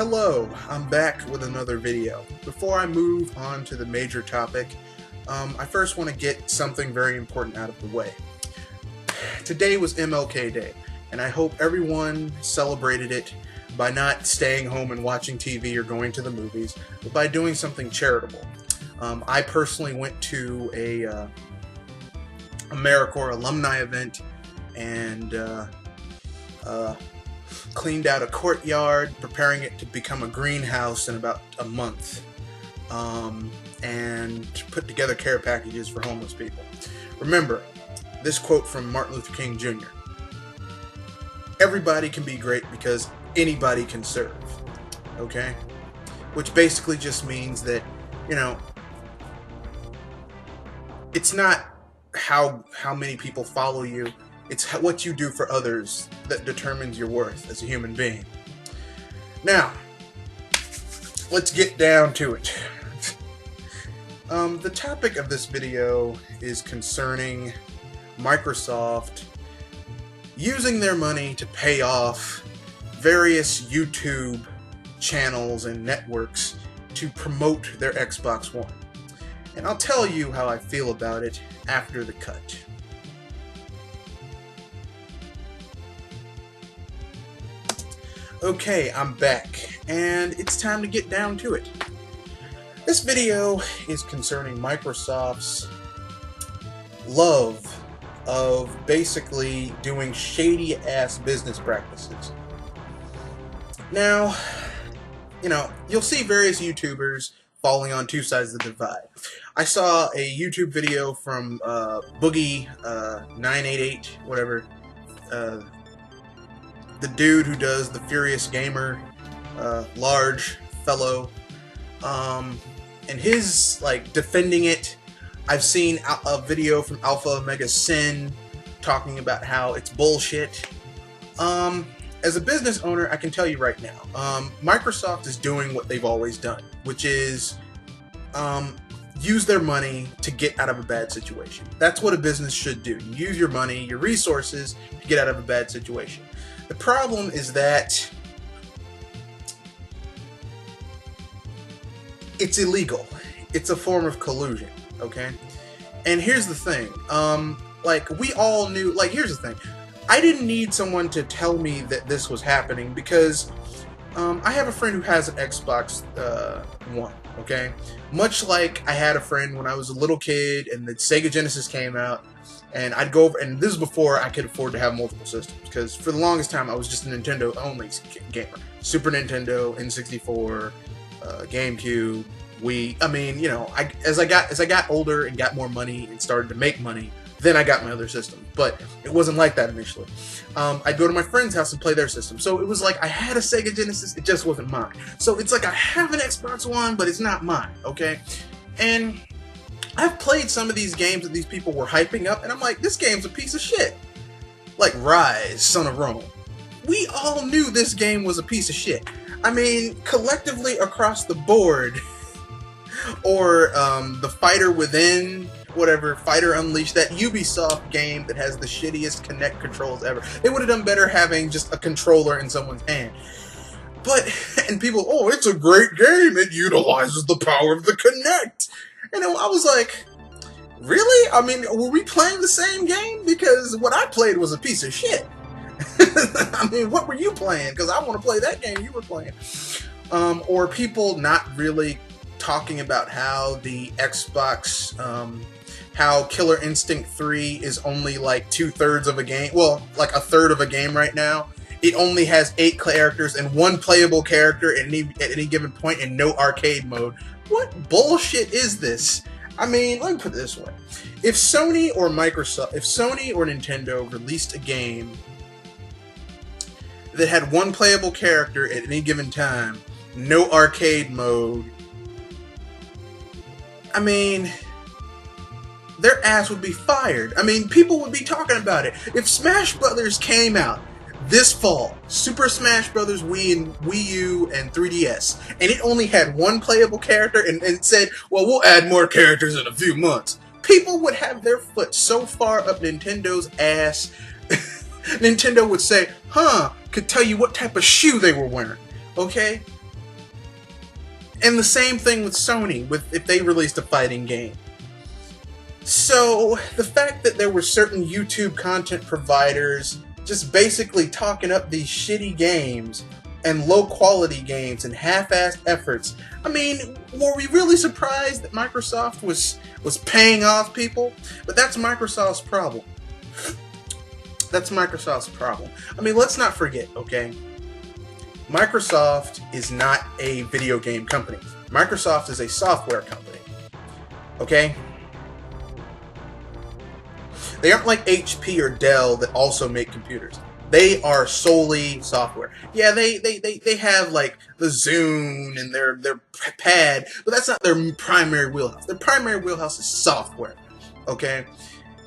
Hello, I'm back with another video. Before I move on to the major topic, I first want to get something very important out of the way. Today was MLK Day, and I hope everyone celebrated it by not staying home and watching TV or going to the movies, but by doing something charitable. I personally went to a AmeriCorps alumni event and cleaned out a courtyard, preparing it to become a greenhouse in about a month, and put together care packages for homeless people. Remember, this quote from Martin Luther King Jr. Everybody can be great because anybody can serve, okay? Which basically just means that, you know, it's not how many people follow you, it's what you do for others that determines your worth as a human being. Now, let's get down to it. The topic of this video is concerning Microsoft using their money to pay off various YouTube channels and networks to promote their Xbox One. And I'll tell you how I feel about it after the cut. Okay, I'm back, and it's time to get down to it. This video is concerning Microsoft's love of basically doing shady-ass business practices. Now, you know, you'll see various YouTubers falling on two sides of the divide. I saw a YouTube video from Boogie988, whatever, the dude who does the Furious Gamer, large fellow, and his, like, defending it. I've seen a video from Alpha Omega Sin talking about how it's bullshit. As a business owner, I can tell you right now, Microsoft is doing what they've always done, which is use their money to get out of a bad situation. That's what a business should do. You use your money, your resources, to get out of a bad situation. The problem is that it's illegal. It's a form of collusion, okay? And here's the thing, like, we all knew, like, here's the thing. I didn't need someone to tell me that this was happening because I have a friend who has an Xbox One, okay? Much like I had a friend when I was a little kid and the Sega Genesis came out, and I'd go over, and this is before I could afford to have multiple systems, because for the longest time I was just a Nintendo only gamer. Super Nintendo, N64, GameCube, Wii. I mean, you know, as I got older and got more money and started to make money, then I got my other system. But it wasn't like that initially. I'd go to my friend's house and play their system. So it was like I had a Sega Genesis, it just wasn't mine. So it's like I have an Xbox One, but it's not mine, okay? And I've played some of these games that these people were hyping up, and I'm like, this game's a piece of shit. Like Rise, Son of Rome. We all knew this game was a piece of shit. I mean, collectively across the board, or The Fighter Within, whatever, Fighter Unleashed, that Ubisoft game that has the shittiest Kinect controls ever. They would have done better having just a controller in someone's hand. But, and people, oh, it's a great game, it utilizes the power of the Kinect. And I was like, really? I mean, were we playing the same game? Because what I played was a piece of shit. I mean, what were you playing? Because I want to play that game you were playing. Or people not really talking about how the Xbox, how Killer Instinct 3 is only like 2/3 of a game. Well, like a third of a game right now. It only has 8 characters and 1 playable character at any given point and no arcade mode. What bullshit is this? I mean, let me put it this way. If Sony or Nintendo released a game that had 1 playable character at any given time, no arcade mode, I mean, their ass would be fired. I mean, people would be talking about it. If Smash Brothers came out this fall, Super Smash Brothers Wii U and 3DS, and it only had 1 playable character and said, well, we'll add more characters in a few months, people would have their foot so far up Nintendo's ass, Nintendo would say, huh, could tell you what type of shoe they were wearing, okay? And the same thing with Sony, with if they released a fighting game. So the fact that there were certain YouTube content providers just basically talking up these shitty games and low quality games and half-assed efforts. I mean, were we really surprised that Microsoft was paying off people? But that's Microsoft's problem. That's Microsoft's problem. I mean, let's not forget, okay? Microsoft is not a video game company. Microsoft is a software company. Okay? They aren't like HP or Dell that also make computers. They are solely software. Yeah, they have like the Zune and their pad, but that's not their primary wheelhouse. Their primary wheelhouse is software. Okay?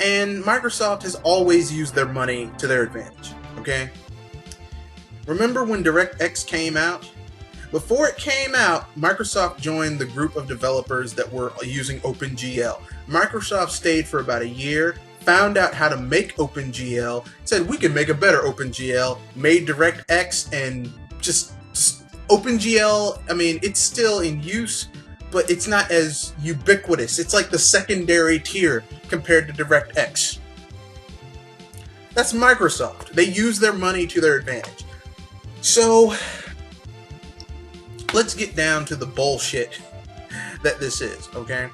And Microsoft has always used their money to their advantage. Okay? Remember when DirectX came out? Before it came out, Microsoft joined the group of developers that were using OpenGL. Microsoft stayed for about a year, found out how to make OpenGL, said we can make a better OpenGL, made DirectX, and just OpenGL, I mean, it's still in use, but it's not as ubiquitous. It's like the secondary tier compared to DirectX. That's Microsoft. They use their money to their advantage. So, let's get down to the bullshit that this is, okay?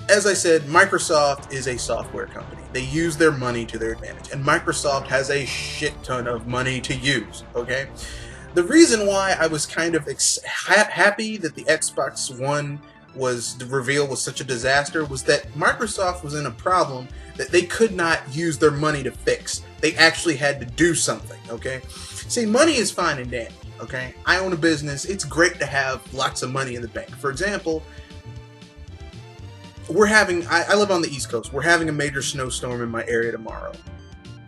As I said, Microsoft is a software company. They use their money to their advantage, and Microsoft has a shit ton of money to use, okay? The reason why I was kind of happy that the Xbox One reveal was such a disaster was that Microsoft was in a problem that they could not use their money to fix. They actually had to do something, okay? See, money is fine and dandy, okay? I own a business. It's great to have lots of money in the bank. For example, I live on the East Coast. We're having a major snowstorm in my area tomorrow.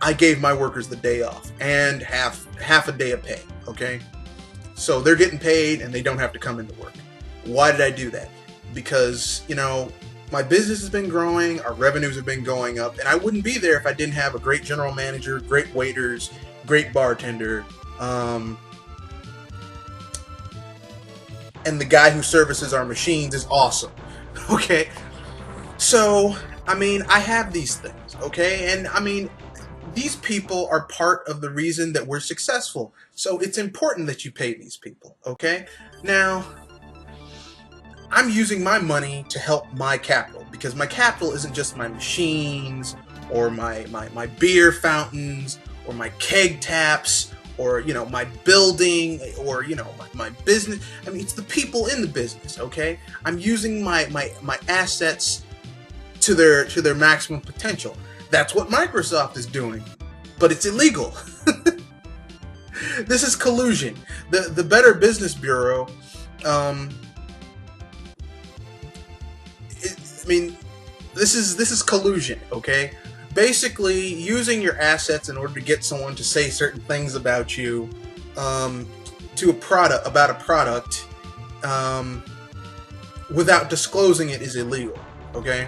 I gave my workers the day off and half a day of pay, okay? So they're getting paid and they don't have to come into work. Why did I do that? Because, you know, my business has been growing, our revenues have been going up, and I wouldn't be there if I didn't have a great general manager, great waiters, great bartender, and the guy who services our machines is awesome, okay? So, I mean, I have these things, okay? And, I mean, these people are part of the reason that we're successful. So it's important that you pay these people, okay? Now, I'm using my money to help my capital, because my capital isn't just my machines, or my beer fountains, or my keg taps, or, you know, my building, or, you know, my business. I mean, it's the people in the business, okay? I'm using my assets to their maximum potential. That's what Microsoft is doing, but it's illegal. This is collusion. The Better Business Bureau, I mean, this is collusion, okay? Basically, using your assets in order to get someone to say certain things about you, to about a product, without disclosing it is illegal, okay?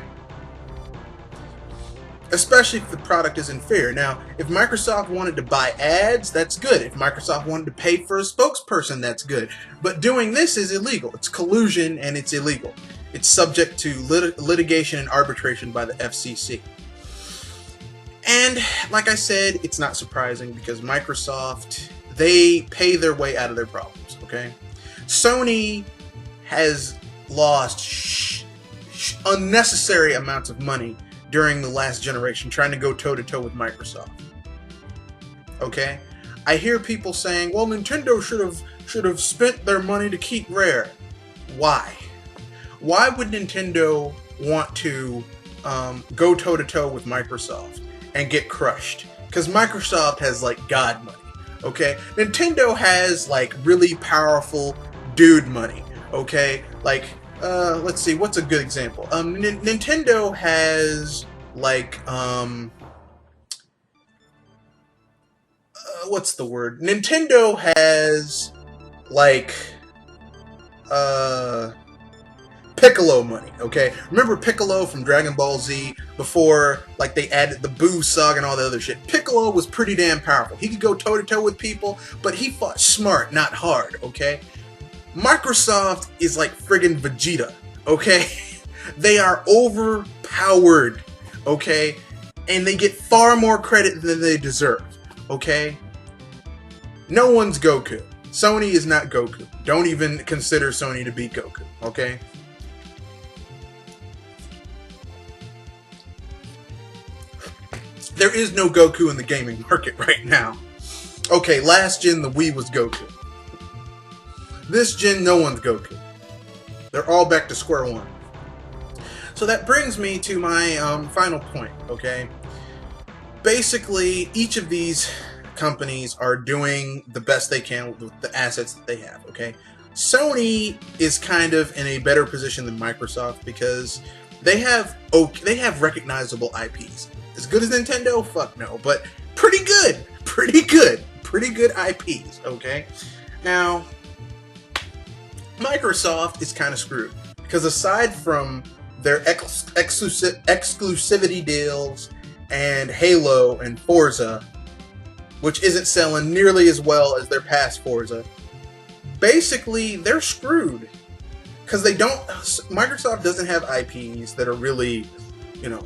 Especially if the product is inferior. Now, if Microsoft wanted to buy ads, that's good. If Microsoft wanted to pay for a spokesperson, that's good. But doing this is illegal. It's collusion and it's illegal. It's subject to litigation and arbitration by the FCC. And like I said, it's not surprising because Microsoft, they pay their way out of their problems, okay? Sony has lost unnecessary amounts of money during the last generation trying to go toe-to-toe with Microsoft. Okay? I hear people saying, well, Nintendo should have spent their money to keep Rare. Why? Why would Nintendo want to go toe-to-toe with Microsoft and get crushed? Because Microsoft has, like, God money. Okay? Nintendo has, like, really powerful dude money. Okay? Like, let's see, what's a good example? Nintendo has, like, what's the word? Nintendo has, like, Piccolo money, okay? Remember Piccolo from Dragon Ball Z before, like, they added the Boo Saga and all the other shit? Piccolo was pretty damn powerful. He could go toe-to-toe with people, but he fought smart, not hard, okay? Microsoft is like friggin' Vegeta, okay? They are overpowered, okay? And they get far more credit than they deserve, okay? No one's Goku. Sony is not Goku. Don't even consider Sony to be Goku, okay? There is no Goku in the gaming market right now. Okay, last gen the Wii was Goku. This gen, no one's Goku. They're all back to square one. So that brings me to my final point, okay? Basically, each of these companies are doing the best they can with the assets that they have, okay? Sony is kind of in a better position than Microsoft because they have recognizable IPs. As good as Nintendo? Fuck no, but pretty good. Pretty good IPs, okay? Now, Microsoft is kind of screwed because aside from their exclusivity deals and Halo and Forza, which isn't selling nearly as well as their past Forza, basically they're screwed because Microsoft doesn't have IPs that are really, you know,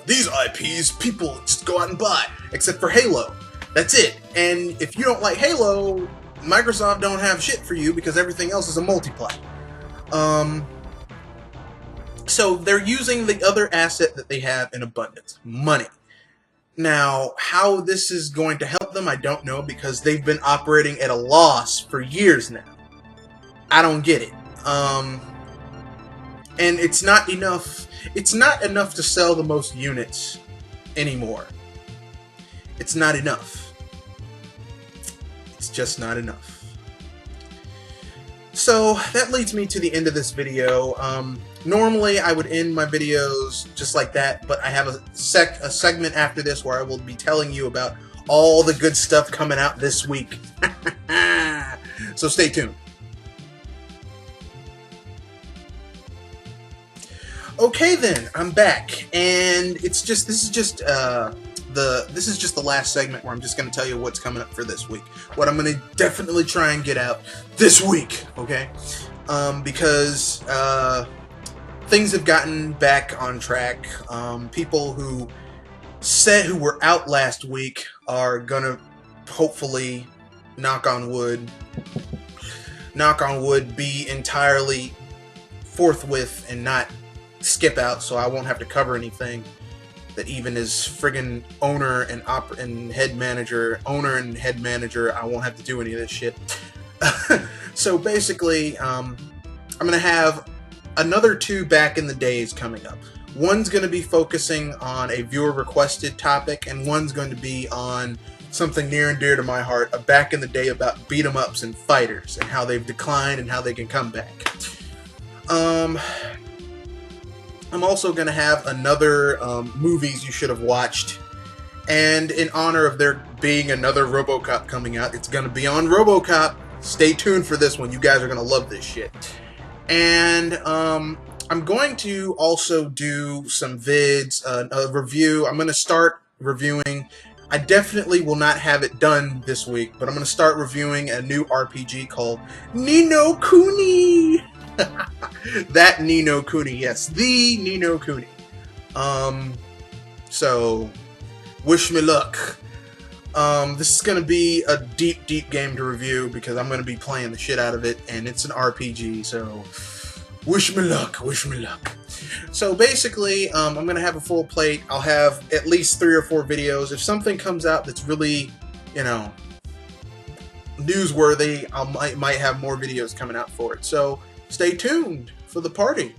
these IPs people just go out and buy, except for Halo. That's it. And if you don't like Halo, Microsoft don't have shit for you because everything else is a multiply. So they're using the other asset that they have in abundance, money. Now, how this is going to help them, I don't know, because they've been operating at a loss for years now. I don't get it. And it's not enough. It's not enough to sell the most units anymore. It's not enough. It's just not enough. So that leads me to the end of this video. Normally I would end my videos just like that, but I have a segment after this where I will be telling you about all the good stuff coming out this week. So stay tuned. Okay then, I'm back, and this is just the last segment where I'm just going to tell you what's coming up for this week. What I'm going to definitely try and get out this week, okay? Because things have gotten back on track. People who were out last week are gonna hopefully, knock on wood, be entirely forthwith and not skip out, so I won't have to cover anything that even as friggin' owner and head manager, I won't have to do any of this shit. So basically, I'm gonna have another 2 back in the days coming up. One's going to be focusing on a viewer requested topic, and one's going to be on something near and dear to my heart, a back in the day about beat 'em ups and fighters and how they've declined and how they can come back. I'm also going to have another movies you should have watched, and in honor of there being another RoboCop coming out, it's going to be on RoboCop. Stay tuned for this one. You guys are going to love this shit. And I'm going to also do some vids, a review. I'm going to start reviewing. I definitely will not have it done this week, but I'm going to start reviewing a new RPG called Ni no Kuni. That Ni no Kuni, yes, the Ni no Kuni. So wish me luck. This is going to be a deep game to review because I'm going to be playing the shit out of it, and it's an RPG, so wish me luck, wish me luck. So basically, I'm going to have a full plate. I'll have at least 3 or 4 videos. If something comes out that's really, you know, newsworthy, I might have more videos coming out for it. So stay tuned for the party.